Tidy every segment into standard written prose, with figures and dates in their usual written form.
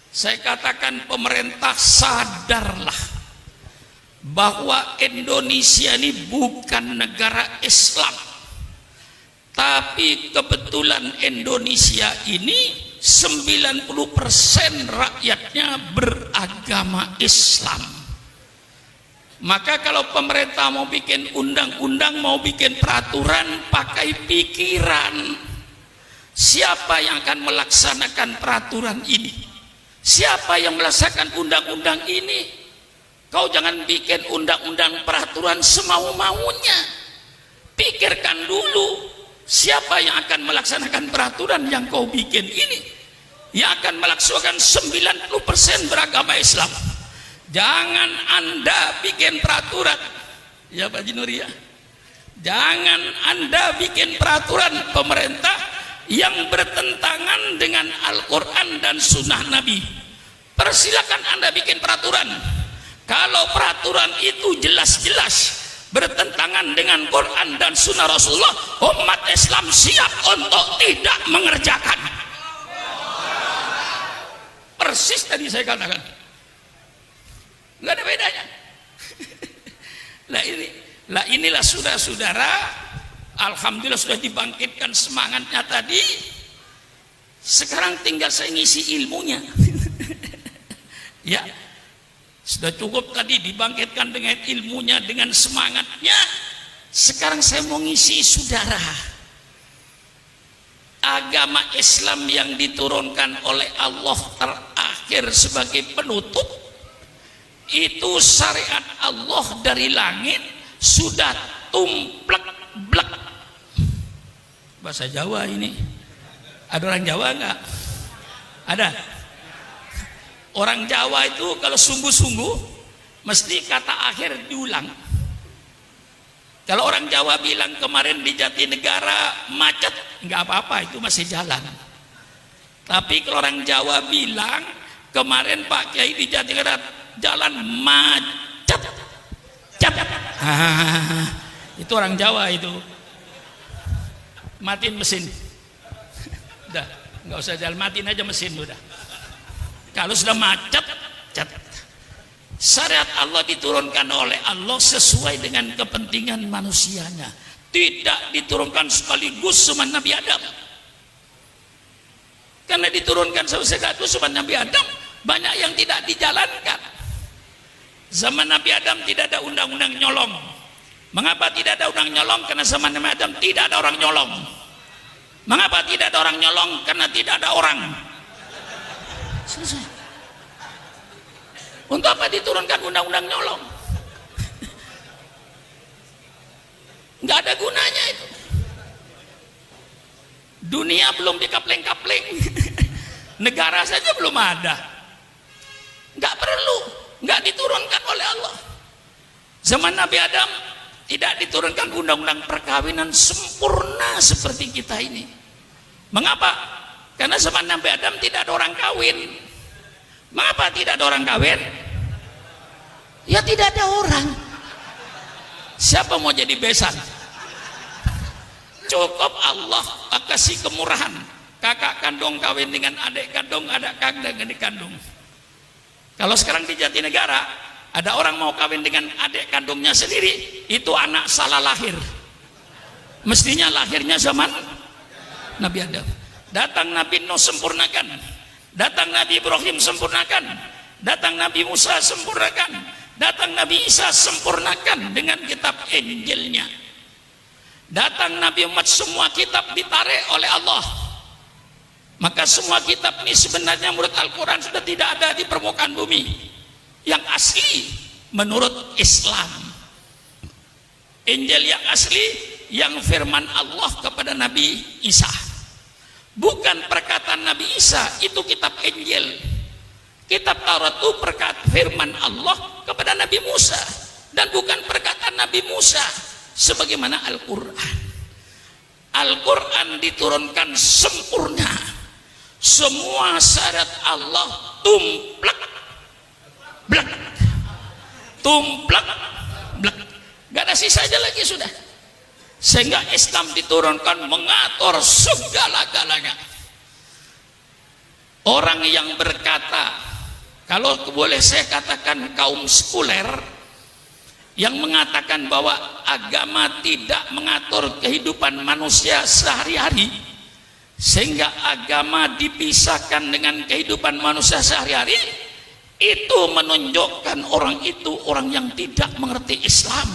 Saya katakan pemerintah sadarlah bahwa Indonesia ini bukan negara Islam, tapi kebetulan Indonesia ini 90% rakyatnya beragama Islam. Maka kalau pemerintah mau bikin undang-undang, mau bikin peraturan, pakai pikiran. Siapa yang akan melaksanakan peraturan ini? Siapa yang melaksanakan undang-undang ini? Kau jangan bikin undang-undang peraturan semau-maunya. Pikirkan dulu, siapa yang akan melaksanakan peraturan yang kau bikin ini? Yang akan melaksanakan 90% beragama Islam. Jangan Anda bikin peraturan, ya Pak Jinuri ya. Jangan Anda bikin peraturan pemerintah yang bertentangan dengan Al-Quran dan Sunnah Nabi. Persilakan Anda bikin peraturan. Kalau peraturan itu jelas-jelas bertentangan dengan Quran dan Sunnah Rasulullah, umat Islam siap untuk tidak mengerjakan. Persis tadi saya katakan, nggak ada bedanya. Lah inilah saudara-saudara, alhamdulillah sudah dibangkitkan semangatnya tadi. Sekarang tinggal saya ngisi ilmunya. Ya, sudah cukup tadi dibangkitkan dengan ilmunya, dengan semangatnya. Sekarang saya mau ngisi saudara. Agama Islam yang diturunkan oleh Allah terakhir sebagai penutup, itu syariat Allah dari langit sudah tumplek-blek. Bahasa Jawa ini. Ada orang Jawa enggak? Ada. Orang Jawa itu kalau sungguh-sungguh mesti kata akhir diulang. Kalau orang Jawa bilang kemarin di Jatinegara macet, enggak apa-apa, itu masih jalan. Tapi kalau orang Jawa bilang kemarin Pak Kiai di Jatinegara jalan macet, itu orang Jawa itu. Matiin mesin. Udah, nggak usah jalan, matiin aja mesin udah. Kalau sudah macet, syariat Allah diturunkan oleh Allah sesuai dengan kepentingan manusianya. Tidak diturunkan sekaligus sama Nabi Adam. Karena diturunkan sekaligus sama Nabi Adam, banyak yang tidak dijalankan. Zaman Nabi Adam tidak ada undang-undang nyolong. Mengapa tidak ada undang nyolong? Karena zaman Nabi Adam tidak ada orang nyolong. Mengapa tidak ada orang nyolong? Karena tidak ada orang. Selesai. Untuk apa diturunkan undang-undang nyolong? Nggak ada gunanya itu. Dunia belum dikapleng-kapleng. Negara saja belum ada. Nggak perlu. Nggak diturunkan oleh Allah. Zaman Nabi Adam tidak diturunkan undang-undang perkawinan sempurna seperti kita ini. Mengapa? Karena zaman Nabi Adam tidak ada orang kawin. Mengapa tidak ada orang kawin? Ya tidak ada orang. Siapa mau jadi besan? Cukup Allah kasih kemurahan. Kakak kandung kawin dengan adik kandung, adik kandung dengan adik kandung. Kalau sekarang di Jatinegara ada orang mau kawin dengan adik kandungnya sendiri, itu anak salah lahir. Mestinya lahirnya zaman Nabi Adam. Datang Nabi Nuh sempurnakan, datang Nabi Ibrahim sempurnakan, datang Nabi Musa sempurnakan, datang Nabi Isa sempurnakan dengan kitab Injilnya. Datang Nabi Muhammad, semua kitab ditarik oleh Allah. Maka semua kitab ini sebenarnya menurut Al-Quran sudah tidak ada di permukaan bumi. Yang asli menurut Islam, Injil yang asli, yang firman Allah kepada Nabi Isa, bukan perkataan Nabi Isa, itu kitab Injil. Kitab Taurat itu perkataan firman Allah kepada Nabi Musa, dan bukan perkataan Nabi Musa sebagaimana Al-Quran. Al-Quran diturunkan sempurna. Semua syarat Allah tumplek blek, tumplek blek, gak ada sisanya lagi sudah. Sehingga Islam diturunkan mengatur segala-galanya. Orang yang berkata Kalau boleh saya katakan kaum sekuler yang mengatakan bahwa agama tidak mengatur kehidupan manusia sehari-hari, sehingga agama dipisahkan dengan kehidupan manusia sehari-hari, itu menunjukkan orang itu orang yang tidak mengerti Islam.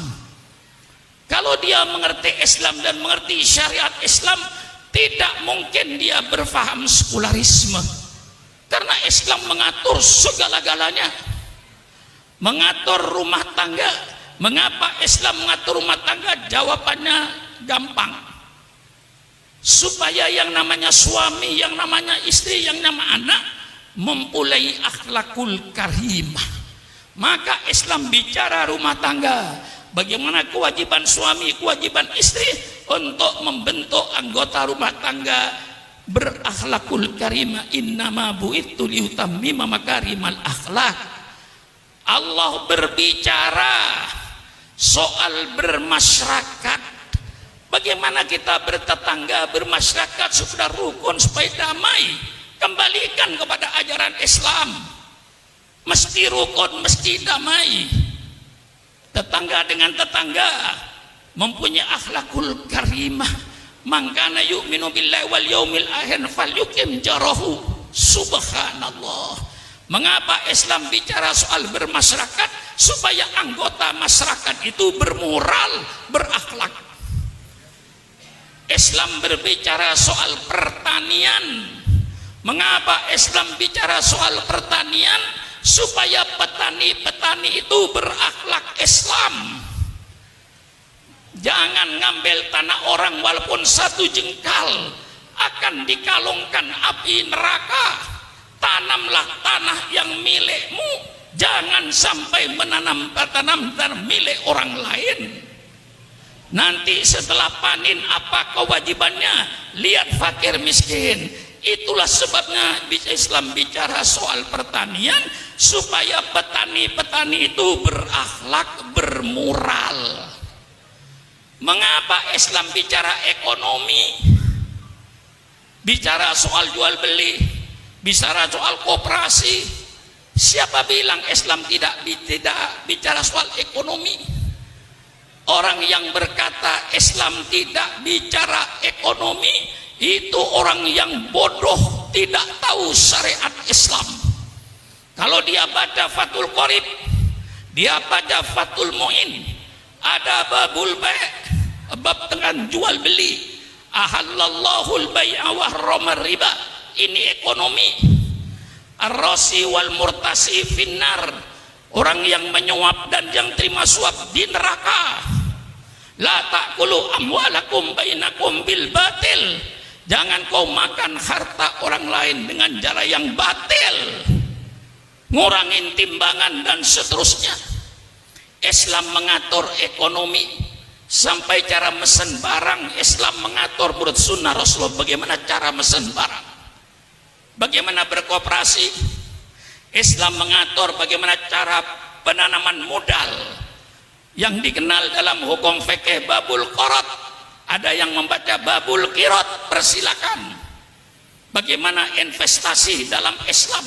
Kalau dia mengerti Islam dan mengerti syariat Islam, tidak mungkin dia berfaham sekularisme, karena Islam mengatur segala-galanya, mengatur rumah tangga. Mengapa Islam mengatur rumah tangga? Jawabannya gampang, supaya yang namanya suami, yang namanya istri, yang namanya anak mempunyai akhlakul karimah. Maka Islam bicara rumah tangga, bagaimana kewajiban suami, kewajiban istri untuk membentuk anggota rumah tangga berakhlakul karimah. Innama bu'ittu liutammima makarimal akhlak. Allah berbicara soal bermasyarakat, bagaimana kita bertetangga, bermasyarakat supaya rukun, supaya damai. Kembalikan kepada ajaran Islam, mesti rukun, mesti damai. Tetangga dengan tetangga mempunyai akhlakul karimah. Man kana yu'minu billahi wal yaumil akhir falyukim jarahu. Subhanallah. Mengapa Islam bicara soal bermasyarakat? Supaya anggota masyarakat itu bermoral, berakhlak. Islam berbicara soal pertanian. Mengapa Islam bicara soal pertanian? Supaya petani-petani itu berakhlak Islam. Jangan ngambil tanah orang walaupun satu jengkal, akan dikalungkan api neraka. Tanamlah tanah yang milikmu, jangan sampai menanam tanah milik orang lain. Nanti setelah panen apa kewajibannya? Lihat fakir miskin. Itulah sebabnya Islam bicara soal pertanian, supaya petani-petani itu berakhlak, bermoral. Mengapa Islam bicara ekonomi? Bicara soal jual beli, bicara soal koperasi. Siapa bilang Islam tidak bicara soal ekonomi? Orang yang berkata Islam tidak bicara ekonomi, itu orang yang bodoh, tidak tahu syariat Islam. Kalau dia baca Fathul Qorib, dia baca Fathul Mu'in, ada babul bai', bab dengan jual beli. Ahallallahul bai'a wa harrama riba. Ini ekonomi. Ar-rasi wal murtasi finnar. Orang yang menyuap dan yang terima suap di neraka. La ta'kulu amwalakum bainakum bil batil. Jangan kau makan harta orang lain dengan cara yang batil, ngurangin timbangan dan seterusnya. Islam mengatur ekonomi sampai cara mesen barang. Islam mengatur menurut sunnah Rasulullah bagaimana cara mesen barang, bagaimana berkooperasi. Islam mengatur bagaimana cara penanaman modal yang dikenal dalam hukum fikih babul qorot. Ada yang membaca babul qirot, persilakan. Bagaimana investasi dalam Islam?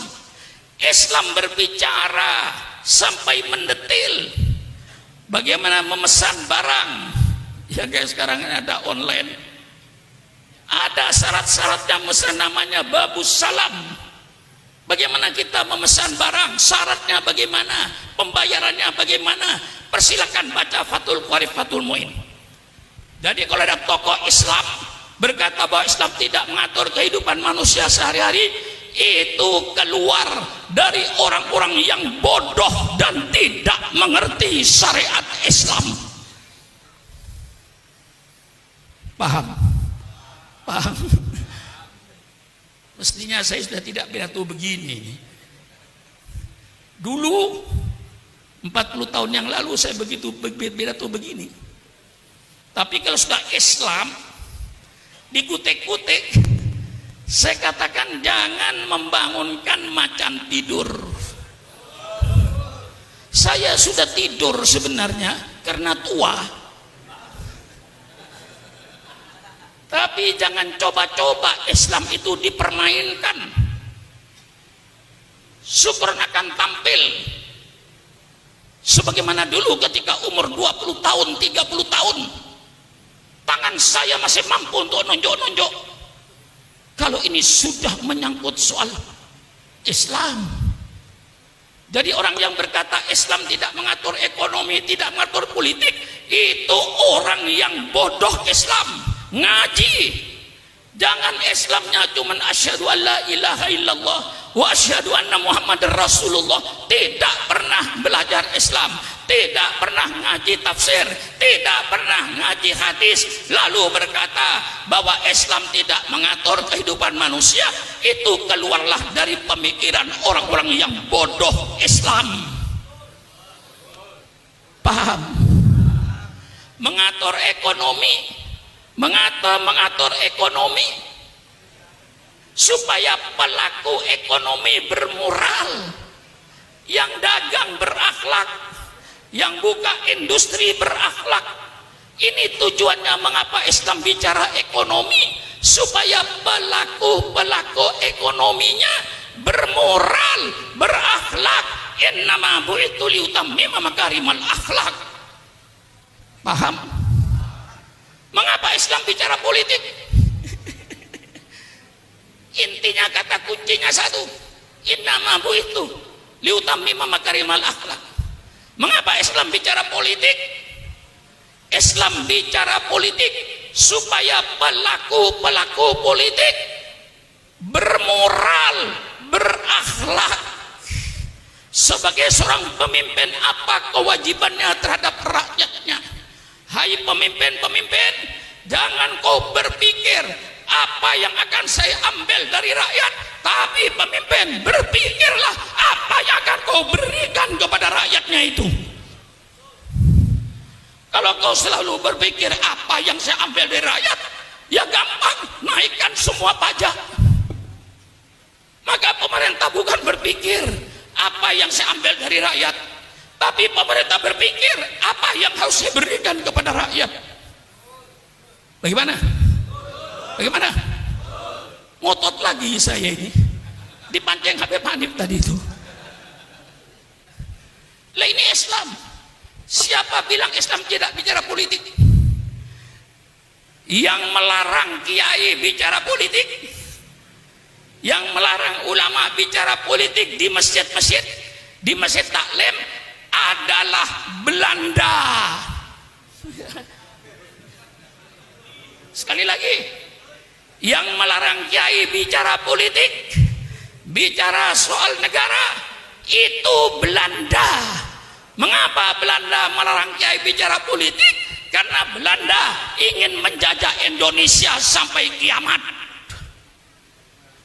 Islam berbicara sampai mendetil. Bagaimana memesan barang? Ya guys, sekarang ini ada online. Ada syarat-syaratnya, memesan namanya babus salam. Bagaimana kita memesan barang? Syaratnya bagaimana? Pembayarannya bagaimana? Persilakan baca Fathul Qorib, Fathul Mu'in. Jadi kalau ada tokoh Islam berkata bahwa Islam tidak mengatur kehidupan manusia sehari-hari, itu keluar dari orang-orang yang bodoh dan tidak mengerti syariat Islam. Paham? Paham? Mestinya saya sudah tidak pidato begini. Dulu 40 tahun yang lalu saya begitu pidato begini. Tapi kalau sudah Islam dikutik-kutik, saya katakan jangan membangunkan macan tidur. Saya sudah tidur sebenarnya karena tua. Tapi jangan coba-coba Islam itu dipermainkan. Syukur akan tampil sebagaimana dulu ketika umur 20 tahun, 30 tahun. Tangan saya masih mampu untuk nunjuk-nunjuk. Kalau ini sudah menyangkut soal Islam. Jadi orang yang berkata Islam tidak mengatur ekonomi, tidak mengatur politik, itu orang yang bodoh Islam. Ngaji. Jangan Islamnya cuma asyhadu an la ilaha illallah wa asyhadu anna Muhammadar Rasulullah. Tidak pernah belajar Islam, tidak pernah ngaji tafsir, tidak pernah ngaji hadis, lalu berkata bahwa Islam tidak mengatur kehidupan manusia. Itu keluarlah dari pemikiran orang-orang yang bodoh Islam. Paham? Mengatur ekonomi, mengatur ekonomi supaya pelaku ekonomi bermoral, yang dagang berakhlak, yang buka industri berakhlak. Ini tujuannya mengapa Islam bicara ekonomi, supaya pelaku ekonominya bermoral, berakhlak. Innama bu'itsu liutammima makarimal akhlak. Paham? Mengapa Islam bicara politik? Intinya kata kuncinya satu, innama bu'itsu liutammima makarimal akhlak. Mengapa Islam bicara politik? Islam bicara politik supaya pelaku politik bermoral, berakhlak. Sebagai seorang pemimpin, apa kewajibannya terhadap rakyatnya? Hai pemimpin-pemimpin, jangan kau berpikir apa yang akan saya ambil dari rakyat, tapi pemimpin, berpikirlah apa yang akan kau berikan kepada rakyatnya itu. Kalau kau selalu berpikir apa yang saya ambil dari rakyat, ya gampang, naikkan semua pajak. Maka pemerintah bukan berpikir apa yang saya ambil dari rakyat, tapi pemerintah berpikir apa yang harus saya berikan kepada rakyat. Bagaimana? Bagaimana? Ngotot lagi saya ini, dipancing Habib Hanif tadi itu. Lah ini Islam. Siapa bilang Islam tidak bicara politik? Yang melarang kiai bicara politik, yang melarang ulama bicara politik di masjid-masjid, di masjid taklim adalah Belanda. Sekali lagi, yang melarang kiai bicara politik, bicara soal negara, itu Belanda. Mengapa Belanda melarang kiai bicara politik? Karena Belanda ingin menjajah Indonesia sampai kiamat.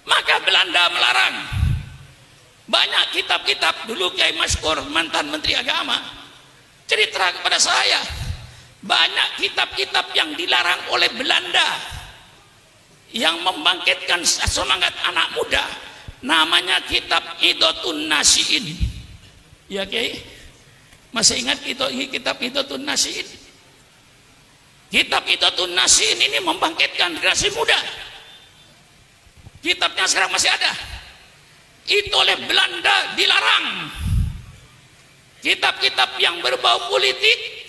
Maka Belanda melarang. Banyak kitab-kitab dulu Kiai Maskur, mantan Menteri Agama, cerita kepada saya, banyak kitab-kitab yang dilarang oleh Belanda yang membangkitkan semangat anak muda. Namanya kitab Idotun Nasiin. Ya Kiai, masih ingat kitab Idotun Nasiin? Kitab Idotun Nasiin ini membangkitkan generasi muda. Kitabnya sekarang masih ada. Itu oleh Belanda dilarang. Kitab-kitab yang berbau politik,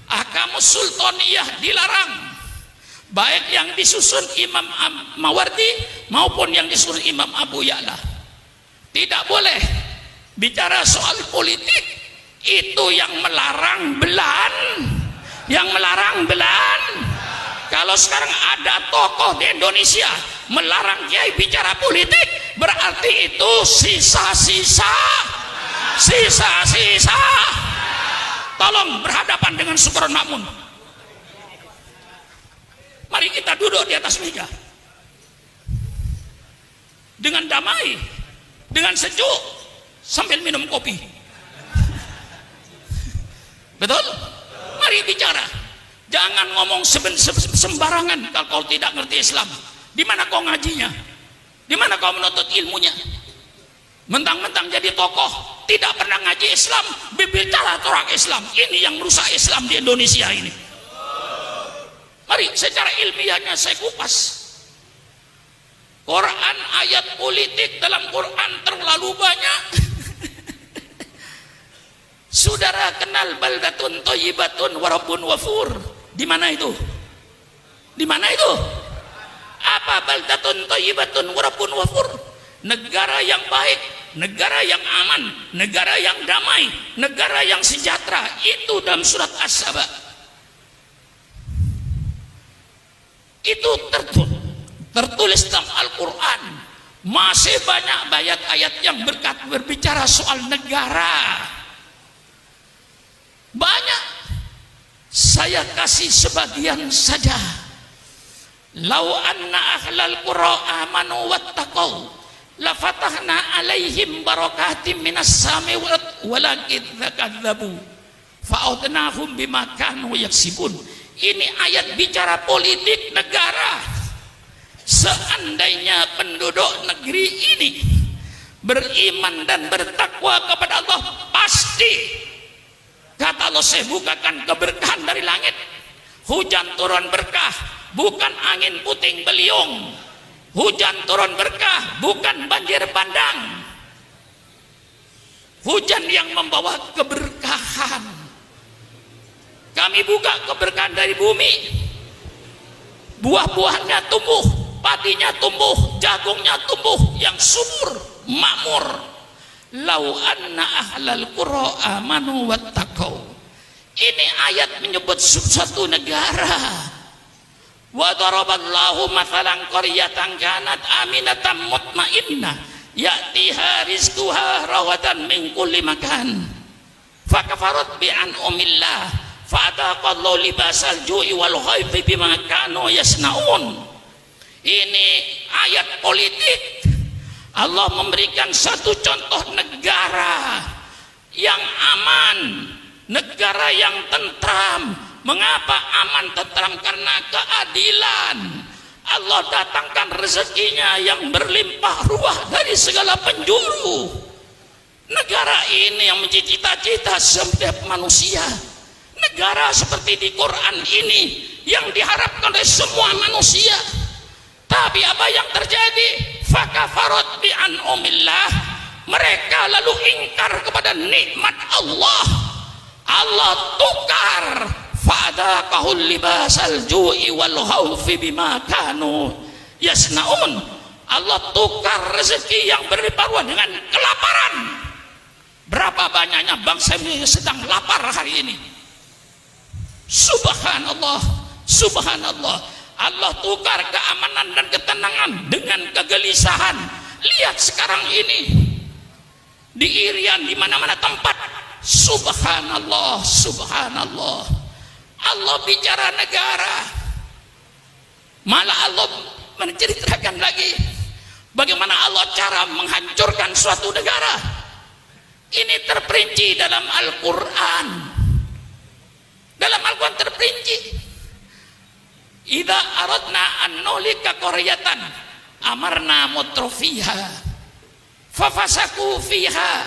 Ahkamus Sultaniyah dilarang. Baik yang disusun Imam Mawardi maupun yang disusun Imam Abu Ya'la. Tidak boleh bicara soal politik. Itu yang melarang Belanda. Kalau sekarang ada tokoh di Indonesia melarang kiai bicara politik, berarti itu sisa-sisa. Tolong berhadapan dengan Syukur Makmun. Mari kita duduk di atas meja dengan damai, dengan sejuk, sambil minum kopi. Betul? Mari bicara. Jangan ngomong sembarangan kalau kau tidak ngerti Islam. Di mana kau ngajinya? Di mana kau menuntut ilmunya? Mentang-mentang jadi tokoh, tidak pernah ngaji Islam, berbicara orang Islam. Ini yang merusak Islam di Indonesia ini. Mari secara ilmiahnya saya kupas. Quran, ayat politik dalam Quran terlalu banyak. Saudara kenal baldatun thayyibatun wa rabbun ghafur? Di mana itu? Di mana itu? Apa baldatun thayyibatun wa rabbun ghafur? Negara yang baik, negara yang aman, negara yang damai, negara yang sejahtera. Itu dalam surat As-Saba. Itu tertulis dalam Al-Quran. Masih banyak ayat-ayat yang berbicara soal negara. Banyak. Saya kasih sebagian saja. Lau anna ahlal qura amanu wattaqau la fatahna alaihim barakatim minas sami walakin dzakadzabu fa'udnahum bima kanu yaksibun. Ini ayat bicara politik negara. Seandainya penduduk negeri ini beriman dan bertakwa kepada Allah, pasti kata Allah, saya bukakan keberkahan dari langit. Hujan turun berkah, bukan angin puting beliung. Hujan turun berkah, bukan banjir bandang. Hujan yang membawa keberkahan. Kami buka keberkahan dari bumi. Buah-buahannya tumbuh, padinya tumbuh, jagungnya tumbuh, yang subur, makmur. Lau anna ahlal qura amanu wattaqau. Ini ayat menyebut suatu negara. Wa daraballahu mathalan qaryatan kanat aminatan mutmainnah ya'tiha rizquha rawadan min kulli makan fakafarat bi an'amillah fa'adaqallahu libasal ju'i wal khawfi bima kanu yasnaun. Ini ayat politik. Allah memberikan satu contoh negara yang aman, negara yang tentram. Mengapa aman tentram? Karena keadilan. Allah datangkan rezekinya yang berlimpah ruah dari segala penjuru. Negara ini yang menjadi cita-cita setiap manusia. Negara seperti di Quran ini yang diharapkan oleh semua manusia. Tapi apa yang terjadi? Fakafarat bi an'amillah. Mereka lalu ingkar kepada nikmat Allah. Allah tukar. Fa'adaqahul libasal ju'i wal khawfi bima kanu yasnaun. Allah tukar rezeki yang berlimpah ruah dengan kelaparan. Berapa banyaknya bangsa ini sedang lapar hari ini. Subhanallah, subhanallah. Allah tukar keamanan dan ketenangan dengan kegelisahan. Lihat sekarang ini di Irian, di mana-mana tempat. Subhanallah, subhanallah. Allah bicara negara, malah Allah menceritakan lagi bagaimana Allah cara menghancurkan suatu negara. Ini terperinci dalam Al-Quran. Dalam Al-Quran terperinci. Idza aradna an nulika qaryatan amarna mutrafiha fafasaku fiha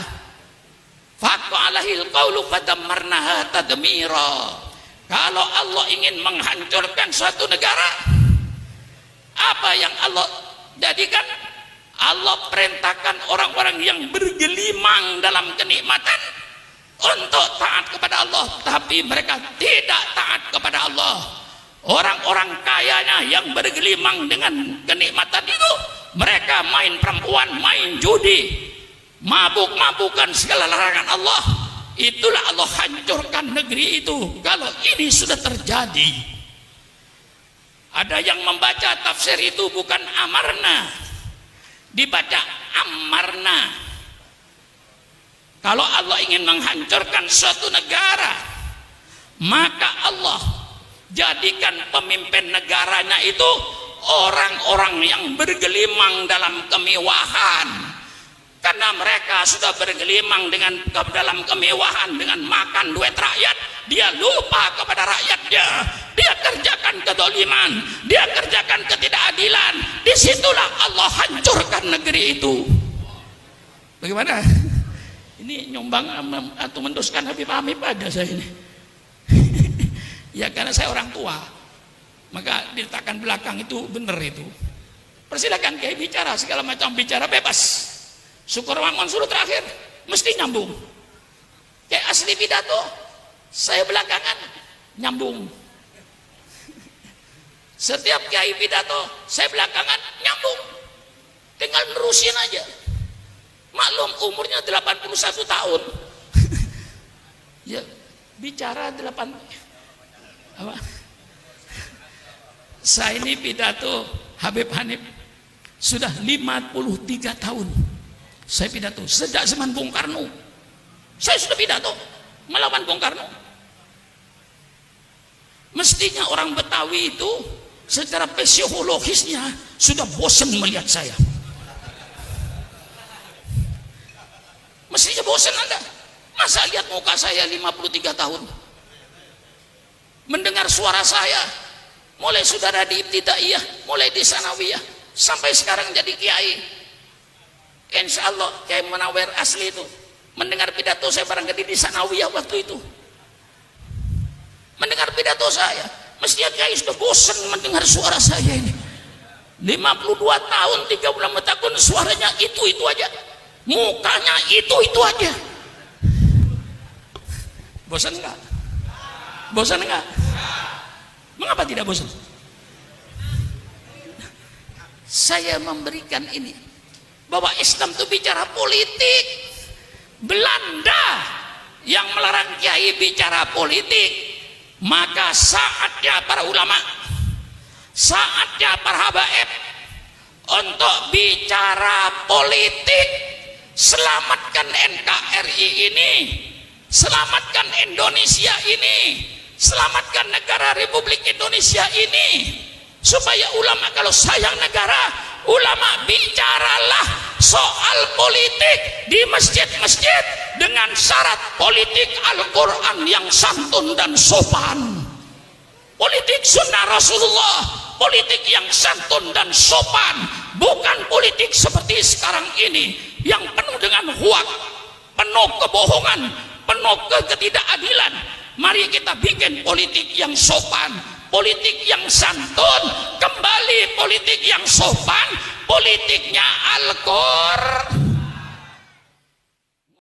faqqa alahil qawlu fadammarnaha tadmira. Kalau Allah ingin menghancurkan suatu negara, apa yang Allah jadikan? Allah perintahkan orang-orang yang bergelimang dalam kenikmatan untuk taat kepada Allah, tapi mereka tidak taat kepada Allah. Orang-orang kayanya yang bergelimang dengan kenikmatan itu, mereka main perempuan, main judi, mabuk-mabukan segala larangan Allah. Itulah Allah hancurkan negeri itu. Kalau ini sudah terjadi, ada yang membaca tafsir itu bukan amarna, dibaca amarna. Kalau Allah ingin menghancurkan suatu negara, maka Allah jadikan pemimpin negaranya itu orang-orang yang bergelimang dalam kemewahan. Karena mereka sudah bergelimang dalam kemewahan, dengan makan duit rakyat, dia lupa kepada rakyatnya. Dia kerjakan kedoliman, dia kerjakan ketidakadilan. Disitulah Allah hancurkan negeri itu. Bagaimana? Ini nyumbang atau menduskan Habib Hamid pada saya ini. Ya karena saya orang tua, maka diletakkan belakang itu benar itu. Persilakan kayak bicara segala macam, bicara bebas. Syukur Mamun suruh terakhir mesti nyambung. Kayak asli pidato, saya belakangan nyambung. Setiap kiai pidato, saya belakangan nyambung. Tinggal nerusin aja. Maklum umurnya 81 tahun. Ya, bicara 8 apa? Saya ini pidato Habib Hanif sudah 53 tahun. Saya pidato sejak zaman Bung Karno. Saya sudah pidato melawan Bung Karno. Mestinya orang Betawi itu secara psikologisnya sudah bosan melihat saya. Mestinya bosan Anda. Masa lihat muka saya 53 tahun? Mendengar suara saya mulai saudara di ibtidaiyah, mulai di sanawiyah, sampai sekarang jadi kiai. Insya Allah Kiai Munawir asli itu mendengar pidato saya barangkali di sanawiyah waktu itu. Mendengar pidato saya, mestinya kiai sudah bosan mendengar suara saya ini. 52 tahun 3 bulan tahun suaranya itu aja, mukanya itu aja. Bosan enggak? Bosan enggak? Mengapa tidak bosan? Saya memberikan ini bahwa Islam itu bicara politik. Belanda yang melarang kiai bicara politik, maka saatnya para ulama, saatnya para habaib untuk bicara politik. Selamatkan NKRI ini, selamatkan Indonesia ini, selamatkan negara Republik Indonesia ini, supaya ulama kalau sayang negara, ulama bicaralah soal politik di masjid-masjid dengan syarat politik Al-Quran yang santun dan sopan, politik sunnah Rasulullah, politik yang santun dan sopan, bukan politik seperti sekarang ini yang penuh dengan hoak, penuh kebohongan, penuh ketidakadilan. Mari kita bikin politik yang sopan, politik yang santun, kembali politik yang sopan, politiknya Al-Qur'an.